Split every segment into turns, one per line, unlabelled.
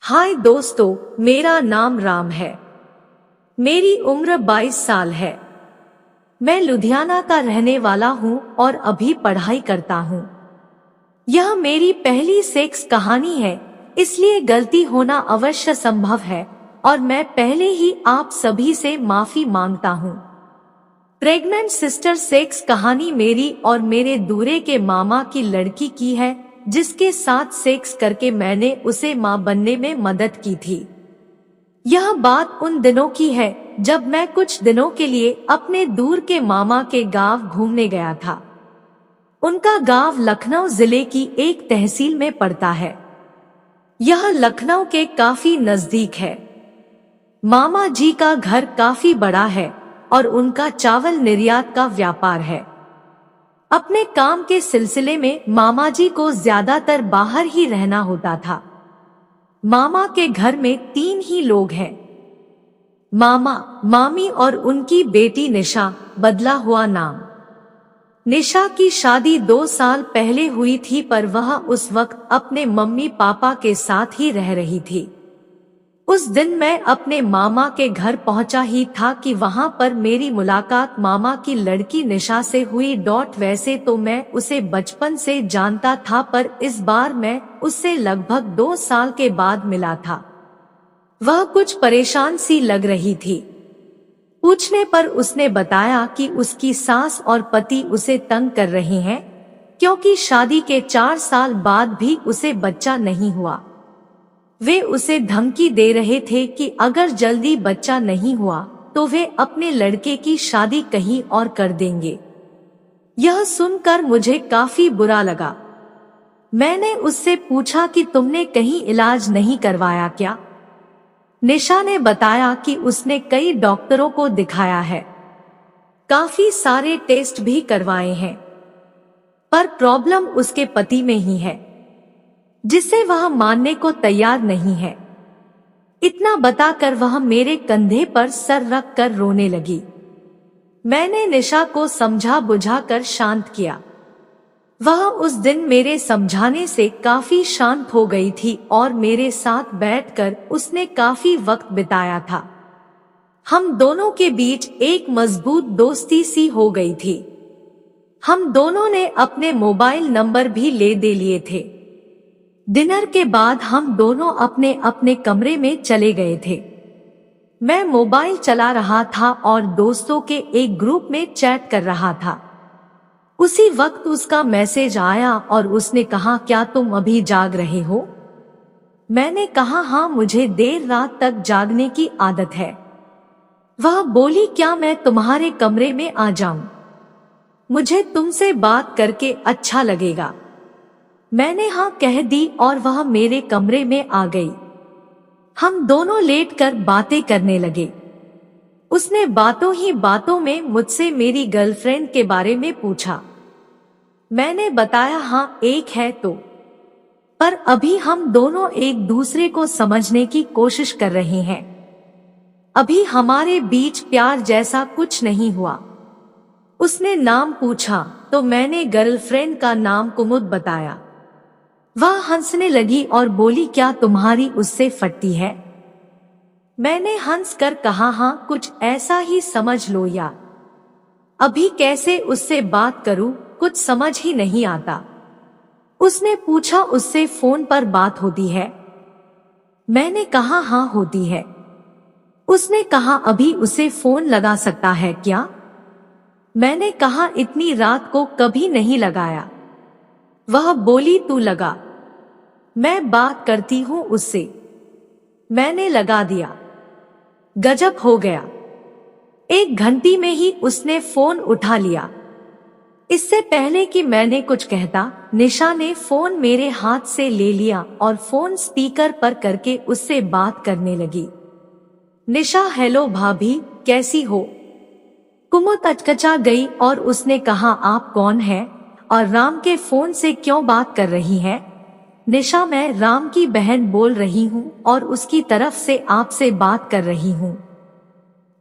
हाय दोस्तों, मेरा नाम राम है। मेरी उम्र 22 साल है। मैं लुधियाना का रहने वाला हूँ और अभी पढ़ाई करता हूँ। यह मेरी पहली सेक्स कहानी है, इसलिए गलती होना अवश्य संभव है और मैं पहले ही आप सभी से माफी मांगता हूँ। प्रेग्नेंट सिस्टर सेक्स कहानी मेरी और मेरे दूरे के मामा की लड़की की है, जिसके साथ सेक्स करके मैंने उसे मां बनने में मदद की थी। यह बात उन दिनों की है जब मैं कुछ दिनों के लिए अपने दूर के मामा के गांव घूमने गया था। उनका गांव लखनऊ जिले की एक तहसील में पड़ता है। यह लखनऊ के काफी नजदीक है। मामा जी का घर काफी बड़ा है और उनका चावल निर्यात का व्यापार है। अपने काम के सिलसिले में मामा जी को ज्यादातर बाहर ही रहना होता था। मामा के घर में 3 ही लोग हैं, मामा, मामी और उनकी बेटी निशा, बदला हुआ नाम। निशा की शादी 2 साल पहले हुई थी, पर वह उस वक्त अपने मम्मी पापा के साथ ही रह रही थी। उस दिन मैं अपने मामा के घर पहुंचा ही था कि वहां पर मेरी मुलाकात मामा की लड़की निशा से हुई। वैसे तो मैं उसे बचपन से जानता था, पर इस बार मैं उससे लगभग 2 साल के बाद मिला था। वह कुछ परेशान सी लग रही थी। पूछने पर उसने बताया कि उसकी सास और पति उसे तंग कर रहे हैं, क्योंकि शादी के 4 साल बाद भी उसे बच्चा नहीं हुआ। वे उसे धमकी दे रहे थे कि अगर जल्दी बच्चा नहीं हुआ तो वे अपने लड़के की शादी कहीं और कर देंगे। यह सुनकर मुझे काफी बुरा लगा। मैंने उससे पूछा कि तुमने कहीं इलाज नहीं करवाया क्या? निशा ने बताया कि उसने कई डॉक्टरों को दिखाया है, काफी सारे टेस्ट भी करवाए हैं, पर प्रॉब्लम उसके पति में ही है, जिसे वह मानने को तैयार नहीं है। इतना बताकर वह मेरे कंधे पर सर रख कर रोने लगी। मैंने निशा को समझा बुझाकर शांत किया। वह उस दिन मेरे समझाने से काफी शांत हो गई थी और मेरे साथ बैठकर उसने काफी वक्त बिताया था। हम दोनों के बीच एक मजबूत दोस्ती सी हो गई थी। हम दोनों ने अपने मोबाइल नंबर भी ले दे लिए थे। डिनर के बाद हम दोनों अपने अपने कमरे में चले गए थे। मैं मोबाइल चला रहा था और दोस्तों के एक ग्रुप में चैट कर रहा था। उसी वक्त उसका मैसेज आया और उसने कहा, क्या तुम अभी जाग रहे हो? मैंने कहा, हाँ, मुझे देर रात तक जागने की आदत है। वह बोली, क्या मैं तुम्हारे कमरे में आ जाऊं? मुझे तुमसे बात करके अच्छा लगेगा। मैंने हाँ कह दी और वह मेरे कमरे में आ गई। हम दोनों लेटकर बातें करने लगे। उसने बातों ही बातों में मुझसे मेरी गर्लफ्रेंड के बारे में पूछा। मैंने बताया, हाँ, एक है तो, पर अभी हम दोनों एक दूसरे को समझने की कोशिश कर रहे हैं। अभी हमारे बीच प्यार जैसा कुछ नहीं हुआ। उसने नाम पूछा तो मैंने गर्लफ्रेंड का नाम कुमुद बताया। वह हंसने लगी और बोली, क्या तुम्हारी उससे फटती है? मैंने हंसकर कहा, हाँ, कुछ ऐसा ही समझ लो यार। अभी कैसे उससे बात करूं, कुछ समझ ही नहीं आता। उसने पूछा, उससे फोन पर बात होती है? मैंने कहा, हाँ, होती है। उसने कहा, अभी उसे फोन लगा सकता है क्या? मैंने कहा, इतनी रात को कभी नहीं लगाया। वह बोली, तू लगा, मैं बात करती हूँ उससे। मैंने लगा दिया। गजब हो गया। 1 घंटे में ही उसने फोन उठा लिया। इससे पहले कि मैंने कुछ कहता, निशा ने फोन मेरे हाथ से ले लिया और फोन स्पीकर पर करके उससे बात करने लगी। निशा, हेलो भाभी, कैसी हो? कुमुद अचकचा गई और उसने कहा, आप कौन हैं और राम के फोन से क्यों बात कर रही हैं? निशा, मैं राम की बहन बोल रही हूँ और उसकी तरफ से आपसे बात कर रही हूँ।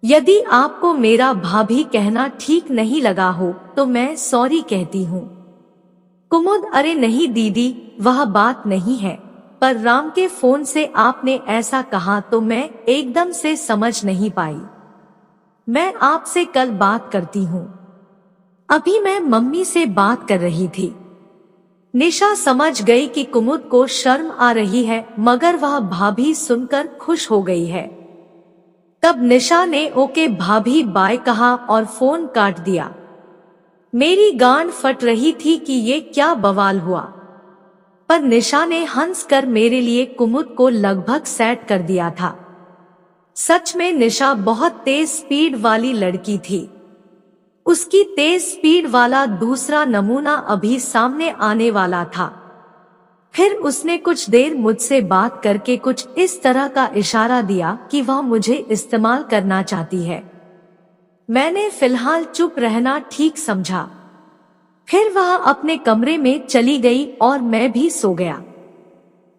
यदि आपको मेरा भाभी कहना ठीक नहीं लगा हो तो मैं सॉरी कहती हूँ। कुमुद, अरे नहीं दीदी, वह बात नहीं है, पर राम के फोन से आपने ऐसा कहा तो मैं एकदम से समझ नहीं पाई। मैं आपसे कल बात करती हूँ। अभी मैं मम्मी से बात कर रही थी। निशा समझ गई कि कुमुद को शर्म आ रही है, मगर वह भाभी सुनकर खुश हो गई है। तब निशा ने ओके भाभी बाय कहा और फोन काट दिया। मेरी गांड फट रही थी कि ये क्या बवाल हुआ, पर निशा ने हंसकर मेरे लिए कुमुद को लगभग सेट कर दिया था। सच में निशा बहुत तेज स्पीड वाली लड़की थी। उसकी तेज स्पीड वाला दूसरा नमूना अभी सामने आने वाला था। फिर उसने कुछ देर मुझसे बात करके कुछ इस तरह का इशारा दिया कि वह मुझे इस्तेमाल करना चाहती है। मैंने फिलहाल चुप रहना ठीक समझा। फिर वह अपने कमरे में चली गई और मैं भी सो गया।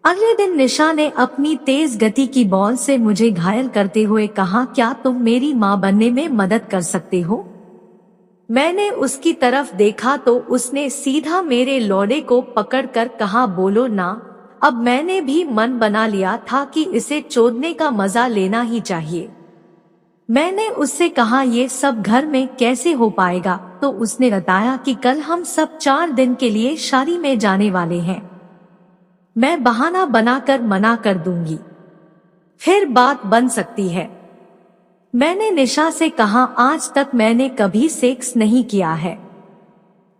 अगले दिन निशा ने अपनी तेज गति की बॉल से मुझे घायल करते हुए कहा, क्या तुम मेरी मां बनने में मदद कर सकते हो? मैंने उसकी तरफ देखा तो उसने सीधा मेरे लौड़े को पकड़कर कहा, बोलो ना। अब मैंने भी मन बना लिया था कि इसे चोदने का मजा लेना ही चाहिए। मैंने उससे कहा, ये सब घर में कैसे हो पाएगा? तो उसने बताया कि कल हम सब 4 दिन के लिए शादी में जाने वाले हैं। मैं बहाना बनाकर मना कर दूंगी, फिर बात बन सकती है। मैंने निशा से कहा, आज तक मैंने कभी सेक्स नहीं किया है।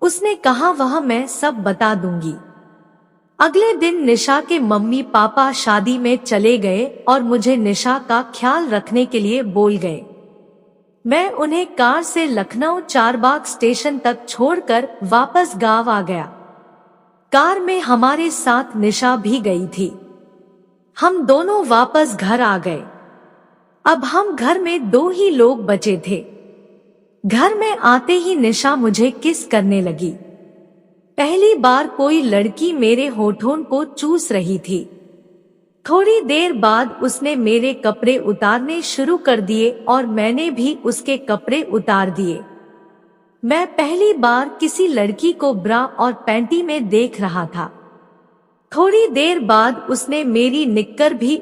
उसने कहा, वह मैं सब बता दूंगी। अगले दिन निशा के मम्मी पापा शादी में चले गए और मुझे निशा का ख्याल रखने के लिए बोल गए। मैं उन्हें कार से लखनऊ चारबाग स्टेशन तक छोड़कर वापस गांव आ गया। कार में हमारे साथ निशा भी गई थी। हम दोनों वापस घर आ गए। अब हम घर में 2 ही लोग बचे थे। घर में आते ही निशा मुझे किस करने लगी। पहली बार कोई लड़की मेरे होठों को चूस रही थी। थोड़ी देर बाद उसने मेरे कपड़े उतारने शुरू कर दिए और मैंने भी उसके कपड़े उतार दिए। मैं पहली बार किसी लड़की को ब्रा और पैंटी में देख रहा था। थोड़ी देर बाद उसने मेरी निक्कर भी